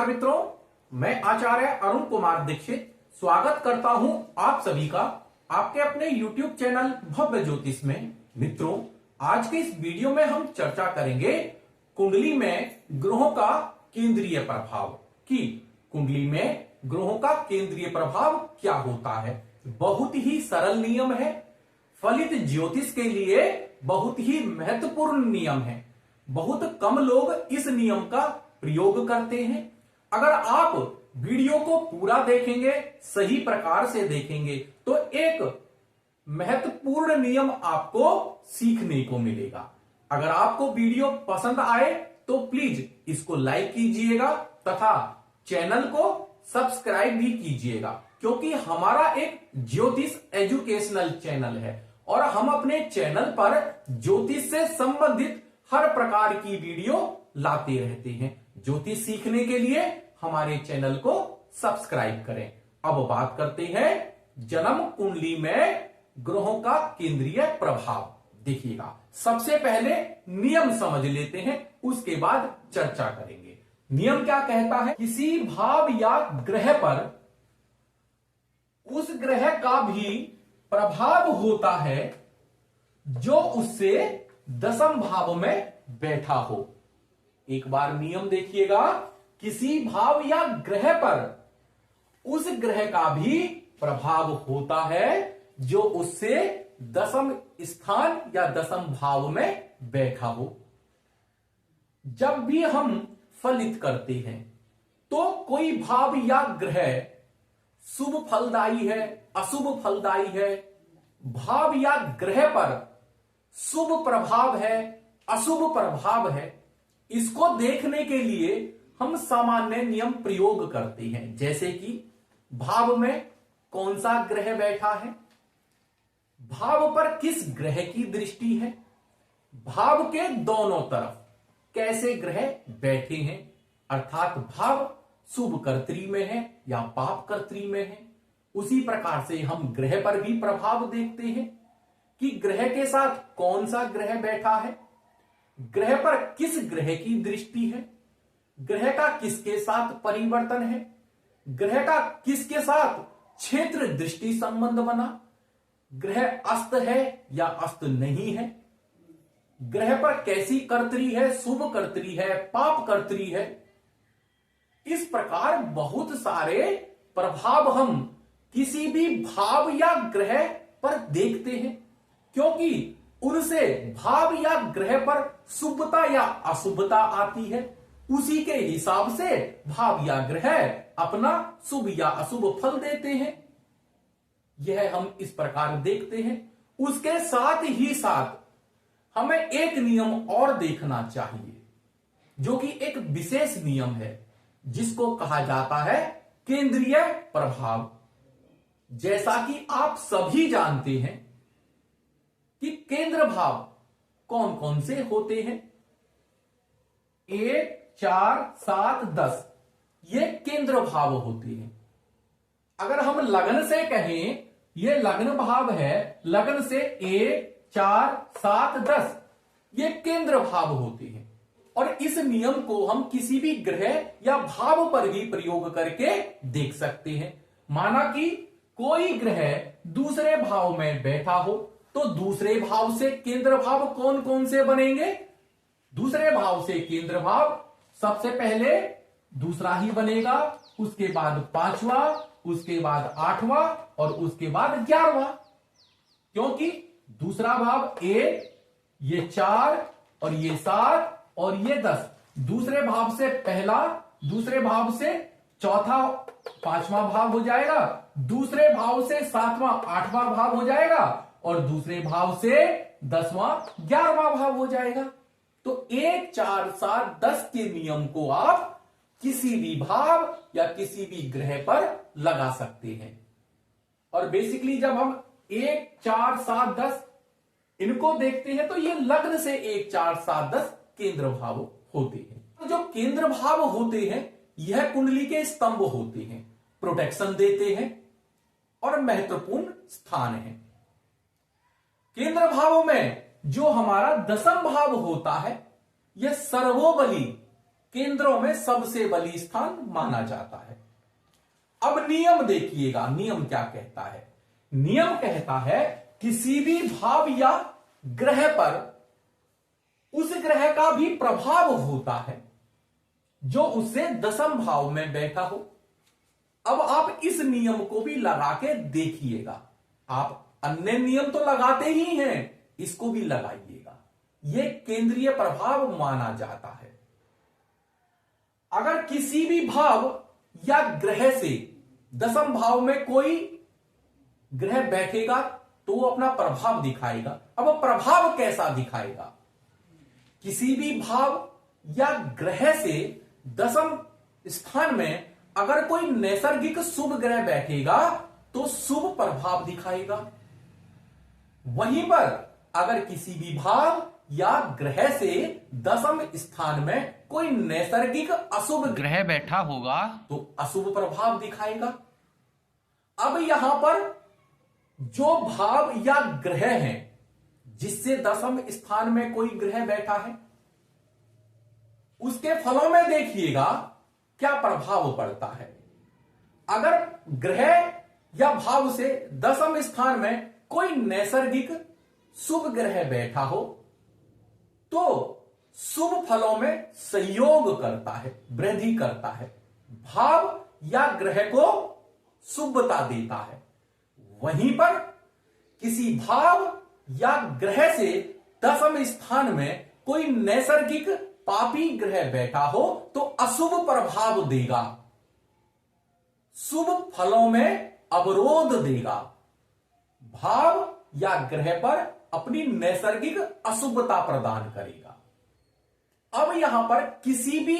नमस्कार मित्रों, मैं आचार्य अरुण कुमार दीक्षित स्वागत करता हूं आप सभी का आपके अपने YouTube चैनल भव्य ज्योतिष में। मित्रों, आज के इस वीडियो में हम चर्चा करेंगे कुंडली में ग्रहों का केंद्रीय प्रभाव कि कुंडली में ग्रहों का केंद्रीय प्रभाव क्या होता है। बहुत ही सरल नियम है, फलित ज्योतिष के लिए बहुत ही महत्वपूर्ण नियम है। बहुत कम लोग इस नियम का प्रयोग करते हैं। अगर आप वीडियो को पूरा देखेंगे, सही प्रकार से देखेंगे, तो एक महत्वपूर्ण नियम आपको सीखने को मिलेगा। अगर आपको वीडियो पसंद आए तो प्लीज इसको लाइक कीजिएगा तथा चैनल को सब्सक्राइब भी कीजिएगा, क्योंकि हमारा एक ज्योतिष एजुकेशनल चैनल है और हम अपने चैनल पर ज्योतिष से संबंधित हर प्रकार की वीडियो लाते रहते हैं। ज्योतिष सीखने के लिए हमारे चैनल को सब्सक्राइब करें। अब बात करते हैं जन्म कुंडली में ग्रहों का केंद्रीय प्रभाव। देखिएगा, सबसे पहले नियम समझ लेते हैं, उसके बाद चर्चा करेंगे। नियम क्या कहता है? किसी भाव या ग्रह पर उस ग्रह का भी प्रभाव होता है जो उससे दसम भाव में बैठा हो। एक बार नियम देखिएगा, किसी भाव या ग्रह पर उस ग्रह का भी प्रभाव होता है जो उससे दसम स्थान या दसम भाव में बैठा हो। जब भी हम फलित करते हैं तो कोई भाव या ग्रह शुभ फलदायी है, अशुभ फलदायी है, भाव या ग्रह पर शुभ प्रभाव है, अशुभ प्रभाव है, इसको देखने के लिए हम सामान्य नियम प्रयोग करते हैं। जैसे कि भाव में कौन सा ग्रह बैठा है, भाव पर किस ग्रह की दृष्टि है, भाव के दोनों तरफ कैसे ग्रह बैठे हैं, अर्थात भाव शुभ कर्तरी में है या पाप कर्तरी में है। उसी प्रकार से हम ग्रह पर भी प्रभाव देखते हैं कि ग्रह के साथ कौन सा ग्रह बैठा है, ग्रह पर किस ग्रह की दृष्टि है, ग्रह का किसके साथ परिवर्तन है, ग्रह का किसके साथ क्षेत्र दृष्टि संबंध बना, ग्रह अस्त है या अस्त नहीं है, ग्रह पर कैसी कर्तरी है, शुभ कर्तरी है, पाप कर्तरी है। इस प्रकार बहुत सारे प्रभाव हम किसी भी भाव या ग्रह पर देखते हैं, क्योंकि उनसे भाव या ग्रह पर शुभता या अशुभता आती है। उसी के हिसाब से भाव या ग्रह अपना शुभ या अशुभ फल देते हैं। यह हम इस प्रकार देखते हैं। उसके साथ ही साथ हमें एक नियम और देखना चाहिए, जो कि एक विशेष नियम है, जिसको कहा जाता है केंद्रीय प्रभाव। जैसा कि आप सभी जानते हैं कि केंद्र भाव कौन कौन से होते हैं। 1, 4, 7, 10 ये केंद्र भाव होते हैं। अगर हम लग्न से कहें, ये लग्न भाव है, लग्न से 1, 4, 7, 10 ये केंद्र भाव होते हैं। और इस नियम को हम किसी भी ग्रह या भाव पर भी प्रयोग करके देख सकते हैं। माना कि कोई ग्रह दूसरे भाव में बैठा हो तो दूसरे भाव से केंद्र भाव कौन कौन से बनेंगे? दूसरे भाव से केंद्र भाव सबसे पहले दूसरा ही बनेगा, उसके बाद पांचवा, उसके बाद आठवां और उसके बाद 11वां। क्योंकि दूसरा भाव 1, ये 4 और ये 7 और ये 10 दूसरे भाव से पहला, दूसरे भाव से चौथा, पांचवा भाव हो जाएगा, दूसरे भाव से 7वां, 8वां भाव हो जाएगा और दूसरे भाव से 10वां, 11वां भाव हो जाएगा। तो 1, 4, 7, 10 के नियम को आप किसी भी भाव या किसी भी ग्रह पर लगा सकते हैं। और बेसिकली जब हम 1, 4, 7, 10 इनको देखते हैं तो ये लग्न से 1, 4, 7, 10 केंद्र भाव होते हैं। तो जो केंद्र भाव होते हैं यह कुंडली के स्तंभ होते हैं, प्रोटेक्शन देते हैं और महत्वपूर्ण स्थान है। केंद्र भाव में जो हमारा दसम भाव होता है यह सर्वोबली केंद्रों में सबसे बली स्थान माना जाता है। अब नियम देखिएगा, नियम क्या कहता है। नियम कहता है किसी भी भाव या ग्रह पर उस ग्रह का भी प्रभाव होता है जो उससे दशम भाव में बैठा हो। अब आप इस नियम को भी लगा के देखिएगा। आप अन्य नियम तो लगाते ही हैं, इसको भी लगाइएगा। यह केंद्रीय प्रभाव माना जाता है। अगर किसी भी भाव या ग्रह से दशम भाव में कोई ग्रह बैठेगा तो वो अपना प्रभाव दिखाएगा। अब प्रभाव कैसा दिखाएगा? किसी भी भाव या ग्रह से दशम स्थान में अगर कोई नैसर्गिक शुभ ग्रह बैठेगा तो शुभ प्रभाव दिखाएगा। वहीं पर अगर किसी भी भाव या ग्रह से दशम स्थान में कोई नैसर्गिक अशुभ ग्रह बैठा होगा तो अशुभ प्रभाव दिखाएगा। अब यहां पर जो भाव या ग्रह है जिससे दशम स्थान में कोई ग्रह बैठा है, उसके फलों में देखिएगा क्या प्रभाव पड़ता है। अगर ग्रह या भाव से दशम स्थान में कोई नैसर्गिक शुभ ग्रह बैठा हो तो शुभ फलों में सहयोग करता है, वृद्धि करता है, भाव या ग्रह को शुभता देता है। वहीं पर किसी भाव या ग्रह से दशम स्थान में कोई नैसर्गिक पापी ग्रह बैठा हो तो अशुभ प्रभाव देगा, शुभ फलों में अवरोध देगा, भाव या ग्रह पर अपनी नैसर्गिक अशुभता प्रदान करेगा। अब यहां पर किसी भी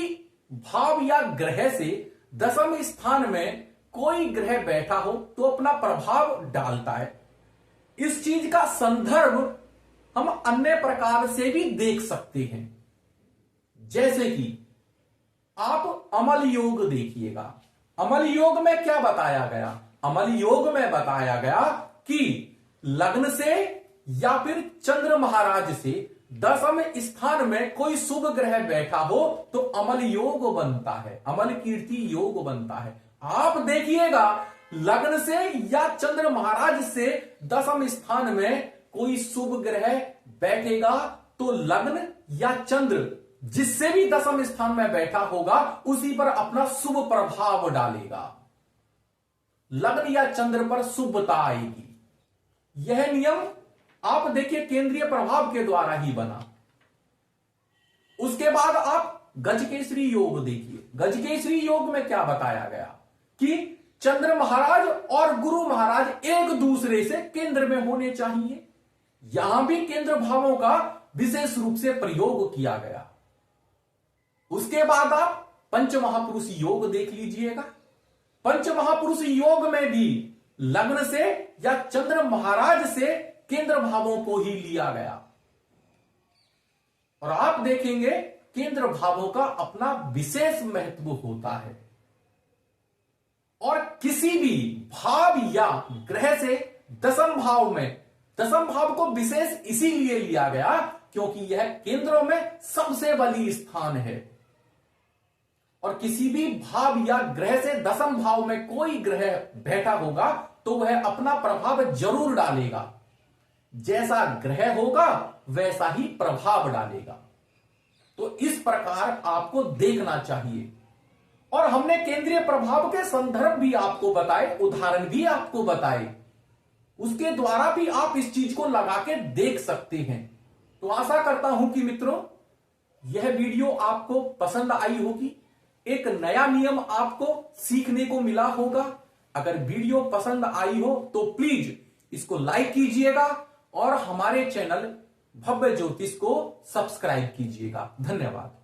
भाव या ग्रह से दशम स्थान में कोई ग्रह बैठा हो तो अपना प्रभाव डालता है। इस चीज का संदर्भ हम अन्य प्रकार से भी देख सकते हैं। जैसे कि आप अमल योग देखिएगा। अमल योग में क्या बताया गया? अमल योग में बताया गया कि लग्न से या फिर चंद्र महाराज से दशम स्थान में कोई शुभ ग्रह बैठा हो तो अमल योग बनता है, अमल कीर्ति योग बनता है। आप देखिएगा लग्न से या चंद्र महाराज से दशम स्थान में कोई शुभ ग्रह बैठेगा तो लग्न या चंद्र जिससे भी दशम स्थान में बैठा होगा उसी पर अपना शुभ प्रभाव डालेगा। लग्न या चंद्र पर शुभता आएगी। यह नियम आप देखिए केंद्रीय प्रभाव के द्वारा ही बना। उसके बाद आप गजकेसरी योग देखिए। गजकेसरी योग में क्या बताया गया कि चंद्र महाराज और गुरु महाराज एक दूसरे से केंद्र में होने चाहिए। यहां भी केंद्र भावों का विशेष रूप से प्रयोग किया गया। उसके बाद आप पंच महापुरुष योग देख लीजिएगा। पंच महापुरुष योग में भी लग्न से या चंद्र महाराज से केंद्र भावों को ही लिया गया और आप देखेंगे केंद्र भावों का अपना विशेष महत्व होता है। और किसी भी भाव या ग्रह से दशम भाव में, दशम भाव को विशेष इसीलिए लिया गया क्योंकि यह केंद्रों में सबसे बली स्थान है। और किसी भी भाव या ग्रह से दशम भाव में कोई ग्रह बैठा होगा तो वह अपना प्रभाव जरूर डालेगा। जैसा ग्रह होगा वैसा ही प्रभाव डालेगा। तो इस प्रकार आपको देखना चाहिए। और हमने केंद्रीय प्रभाव के संदर्भ भी आपको बताए, उदाहरण भी आपको बताए। उसके द्वारा भी आप इस चीज को लगा के देख सकते हैं। तो आशा करता हूं कि मित्रों यह वीडियो आपको पसंद आई होगी। एक नया नियम आपको सीखने को मिला होगा। अगर वीडियो पसंद आई हो तो प्लीज इसको लाइक कीजिएगा और हमारे चैनल भव्य ज्योतिष को सब्सक्राइब कीजिएगा। धन्यवाद।